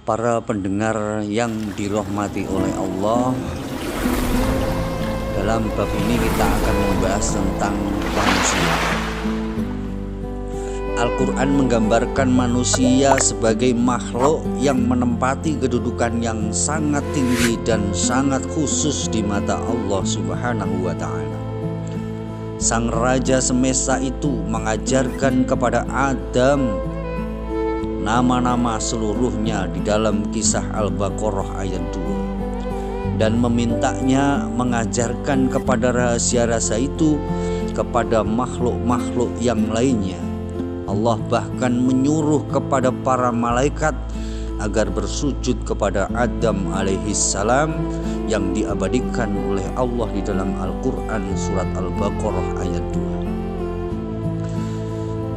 Para pendengar yang dirahmati oleh Allah, dalam bab ini kita akan membahas tentang manusia. Al-Quran menggambarkan manusia sebagai makhluk yang menempati kedudukan yang sangat tinggi dan sangat khusus di mata Allah Subhanahu wa Ta'ala. Sang Raja semesta itu mengajarkan kepada Adam nama-nama seluruhnya di dalam kisah Al-Baqarah ayat 2, dan memintanya mengajarkan kepada rahasia-rahasia itu kepada makhluk-makhluk yang lainnya. Allah bahkan menyuruh kepada para malaikat agar bersujud kepada Adam alaihissalam yang diabadikan oleh Allah di dalam Al-Quran surat Al-Baqarah ayat 2.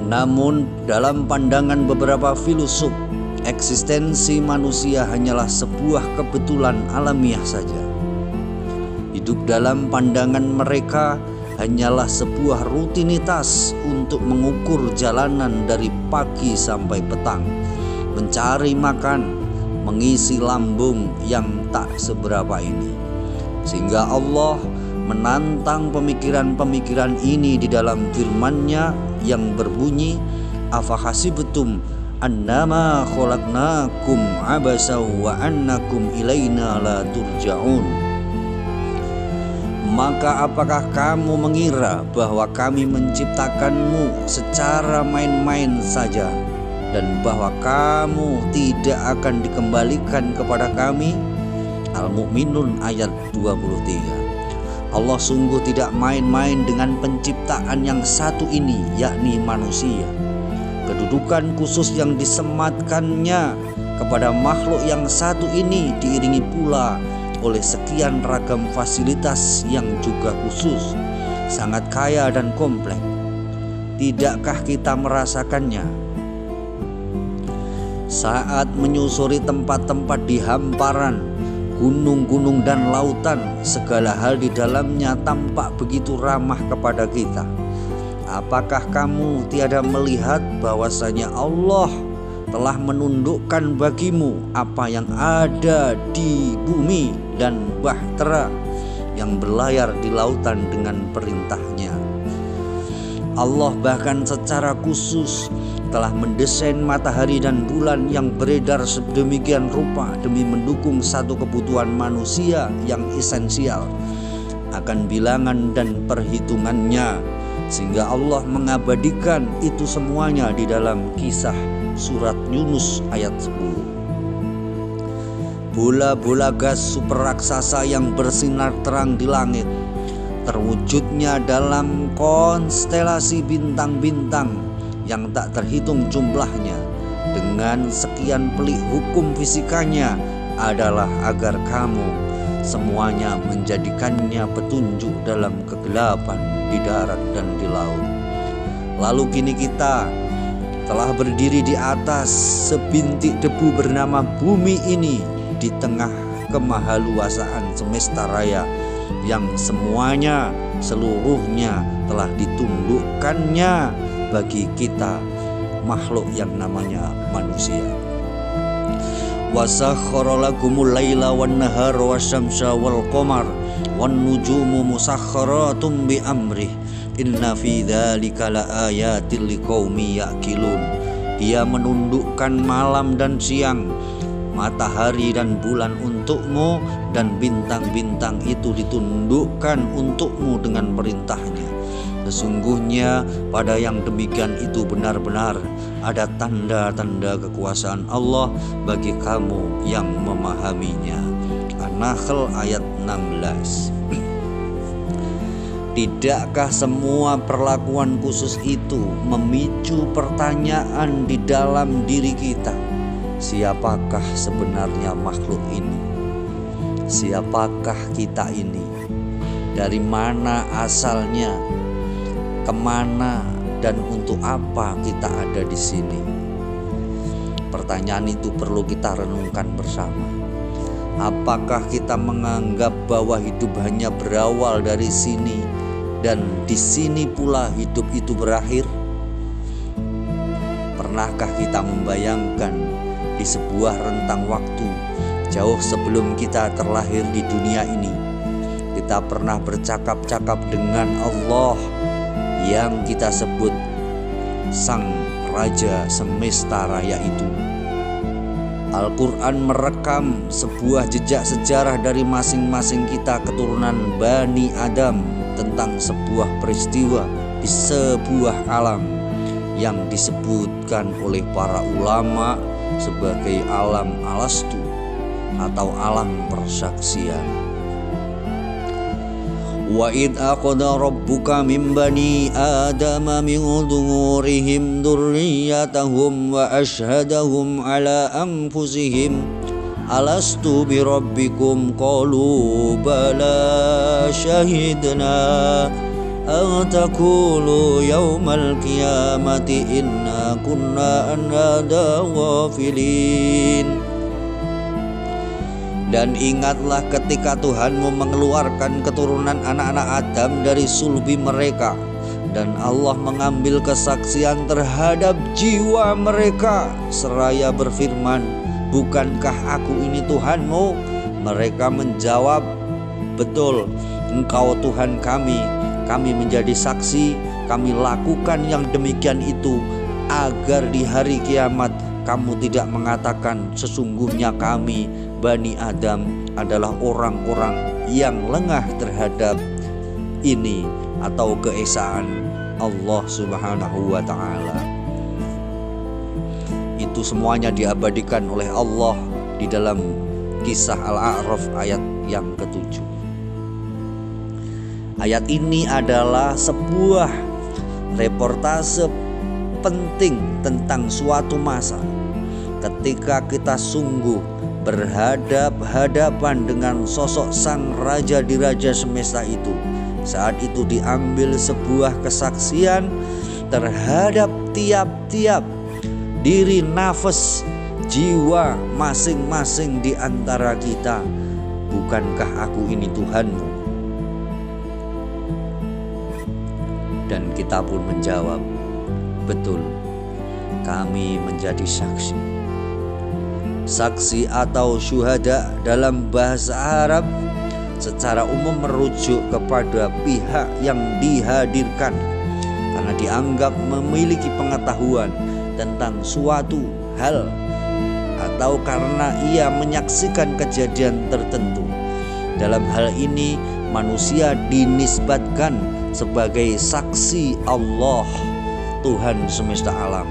Namun dalam pandangan beberapa filosof, eksistensi manusia hanyalah sebuah kebetulan alamiah saja. Hidup dalam pandangan mereka hanyalah sebuah rutinitas untuk mengukur jalanan dari pagi sampai petang, mencari makan, mengisi lambung yang tak seberapa ini. Sehingga Allah menantang pemikiran-pemikiran ini di dalam firman-Nya yang berbunyi, afahasibtum annama khalaqnakum abasa wa annakum ilaina la turja'un. Maka apakah kamu mengira bahwa kami menciptakanmu secara main-main saja, dan bahwa kamu tidak akan dikembalikan kepada kami? Al-Mu'minun ayat 23. Allah sungguh tidak main-main dengan penciptaan yang satu ini, yakni manusia. Kedudukan khusus yang disematkannya kepada makhluk yang satu ini diiringi pula oleh sekian ragam fasilitas yang juga khusus, sangat kaya dan kompleks. Tidakkah kita merasakannya saat menyusuri tempat-tempat di hamparan gunung-gunung dan lautan? Segala hal di dalamnya tampak begitu ramah kepada kita. Apakah kamu tiada melihat bahwasanya Allah telah menundukkan bagimu apa yang ada di bumi dan bahtera yang berlayar di lautan dengan perintahnya? Allah bahkan secara khusus telah mendesain matahari dan bulan yang beredar sedemikian rupa demi mendukung satu kebutuhan manusia yang esensial akan bilangan dan perhitungannya, sehingga Allah mengabadikan itu semuanya di dalam kisah surat Yunus ayat 10. Bola-bola gas super raksasa yang bersinar terang di langit, terwujudnya dalam konstelasi bintang-bintang yang tak terhitung jumlahnya, dengan sekian pelik hukum fisikanya, adalah agar kamu semuanya menjadikannya petunjuk dalam kegelapan di darat dan di laut. Lalu kini kita telah berdiri di atas sebintik debu bernama bumi ini, di tengah kemahaluasaan semesta raya yang semuanya seluruhnya telah ditundukkannya bagi kita makhluk yang namanya manusia. Wasakhkhara lakumul laila wan nahara wasyamsa wal qamar wan nujumu musakhkharatum bi amrih inna fi dzalika laayatil liqaumi yaqilun. Dia menundukkan malam dan siang, matahari dan bulan untukmu, dan bintang-bintang itu ditundukkan untukmu dengan perintahnya. Sesungguhnya pada yang demikian itu benar-benar ada tanda-tanda kekuasaan Allah bagi kamu yang memahaminya. An-Nahl ayat 16. Tidakkah semua perlakuan khusus itu memicu pertanyaan di dalam diri kita? Siapakah sebenarnya makhluk ini? Siapakah kita ini? Dari mana asalnya? Kemana dan untuk apa kita ada di sini? Pertanyaan itu perlu kita renungkan bersama. Apakah kita menganggap bahwa hidup hanya berawal dari sini dan di sini pula hidup itu berakhir? Pernahkah kita membayangkan di sebuah rentang waktu jauh sebelum kita terlahir di dunia ini. Kita pernah bercakap-cakap dengan Allah yang kita sebut Sang Raja Semesta Raya itu. Al-Quran merekam sebuah jejak sejarah dari masing-masing kita keturunan Bani Adam tentang sebuah peristiwa di sebuah alam yang disebutkan oleh para ulama sebagai alam alastu atau alam persaksian. Wa id aqada rabbuka min bani adama min dhuhurihim dzurriyyatahum wa ashhadahum ala anfusihim alastu bi rabbikum qalu bala syahidna an taqulu yaumal qiyamati inna kunna an hadza ghafilin. Dan ingatlah ketika Tuhanmu mengeluarkan keturunan anak-anak Adam dari sulbi mereka, dan Allah mengambil kesaksian terhadap jiwa mereka seraya berfirman, bukankah aku ini Tuhanmu? Mereka menjawab, betul, Engkau Tuhan kami. Kami menjadi saksi, kami lakukan yang demikian itu agar di hari kiamat kamu tidak mengatakan sesungguhnya kami Bani Adam adalah orang-orang yang lengah terhadap ini atau keesaan Allah Subhanahu wa ta'ala. Itu semuanya diabadikan oleh Allah di dalam kisah Al-A'raf ayat yang ke-7. Ayat ini adalah sebuah reportase penting tentang suatu masa ketika kita sungguh berhadap-hadapan dengan sosok sang raja di raja semesta itu. Saat itu diambil sebuah kesaksian terhadap tiap-tiap diri, nafas, jiwa masing-masing di antara kita. Bukankah aku ini Tuhanmu? Dan kita pun menjawab, betul, kami menjadi saksi. Saksi atau syuhada dalam bahasa Arab secara umum merujuk kepada pihak yang dihadirkan karena dianggap memiliki pengetahuan tentang suatu hal atau karena ia menyaksikan kejadian tertentu. Dalam hal ini manusia dinisbatkan sebagai saksi Allah, Tuhan semesta alam.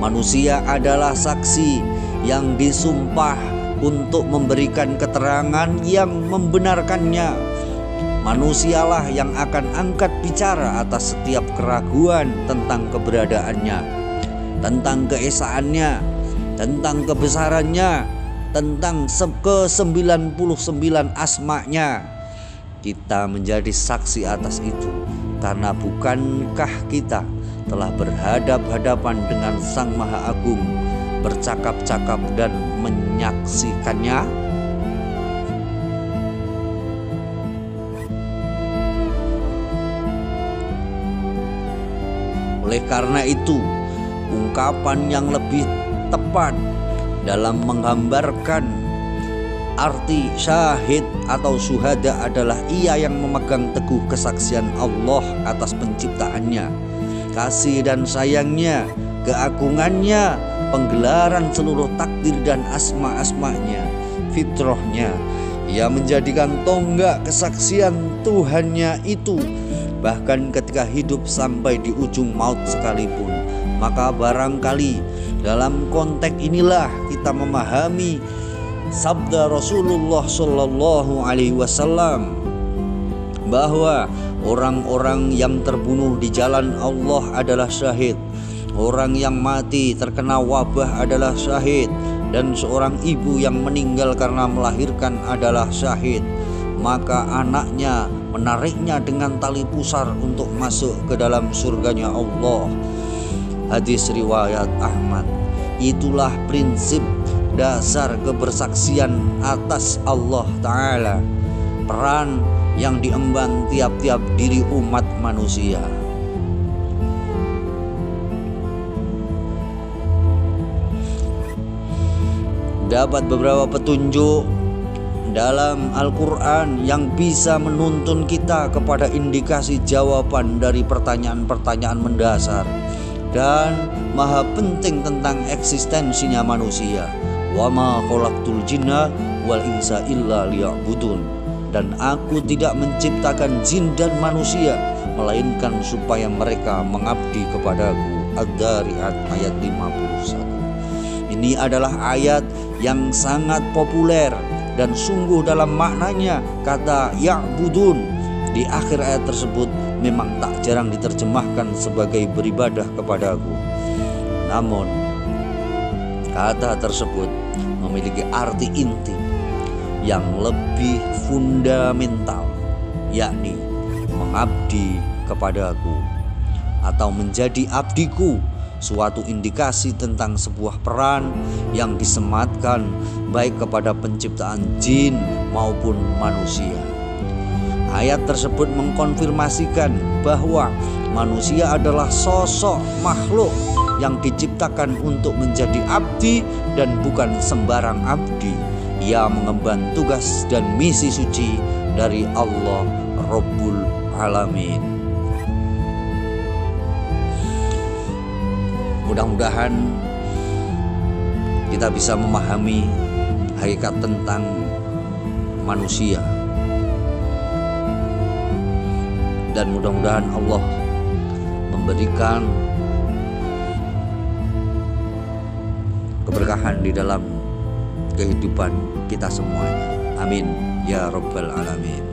Manusia adalah saksi yang disumpah untuk memberikan keterangan yang membenarkannya. Manusialah yang akan angkat bicara atas setiap keraguan tentang keberadaannya, tentang keesaannya, tentang kebesarannya, tentang ke-99 asma-Nya. Kita menjadi saksi atas itu karena bukankah kita telah berhadap-hadapan dengan Sang Maha Agung, bercakap-cakap dan menyaksikannya? Oleh karena itu, ungkapan yang lebih tepat dalam menggambarkan arti syahid atau syuhada adalah ia yang memegang teguh kesaksian Allah atas penciptaannya, kasih dan sayangnya, keagungannya, penggelaran seluruh takdir dan asma-asmanya, fitrahnya. Ia menjadikan tonggak kesaksian Tuhannya itu bahkan ketika hidup sampai di ujung maut sekalipun. Maka barangkali dalam konteks inilah kita memahami sabda Rasulullah Shallallahu Alaihi Wasallam bahwa orang-orang yang terbunuh di jalan Allah adalah syahid, orang yang mati terkena wabah adalah syahid, dan seorang ibu yang meninggal karena melahirkan adalah syahid. Maka anaknya menariknya dengan tali pusar untuk masuk ke dalam surganya Allah. Hadis riwayat Ahmad. Itulah prinsip dasar kebersaksian atas Allah Ta'ala, peran yang diemban tiap-tiap diri umat manusia. terdapat beberapa petunjuk dalam Al-Quran yang bisa menuntun kita kepada indikasi jawaban dari pertanyaan-pertanyaan mendasar dan maha penting tentang eksistensinya manusia. Wa ma khalaqtul jinna wal insa illa liya'budun. Dan aku tidak menciptakan jin dan manusia melainkan supaya mereka mengabdi kepadaku. Ad-Dhariyat ayat 51. Ini adalah ayat yang sangat populer dan sungguh dalam maknanya kata ya'budun di akhir ayat tersebut memang tak jarang diterjemahkan sebagai beribadah kepadaku. Namun kata tersebut memiliki arti inti yang lebih fundamental, yakni mengabdi kepadaku atau menjadi abdiku, suatu indikasi tentang sebuah peran yang disematkan baik kepada penciptaan jin maupun manusia. Ayat tersebut mengkonfirmasikan bahwa manusia adalah sosok makhluk yang diciptakan untuk menjadi abdi dan bukan sembarang abdi. Ia mengemban tugas dan misi suci dari Allah Rabbul Alamin. Mudah-mudahan kita bisa memahami hakikat tentang manusia, dan mudah-mudahan Allah memberikan keberkahan di dalam kehidupan kita semuanya. Amin ya Rabbal Alamin.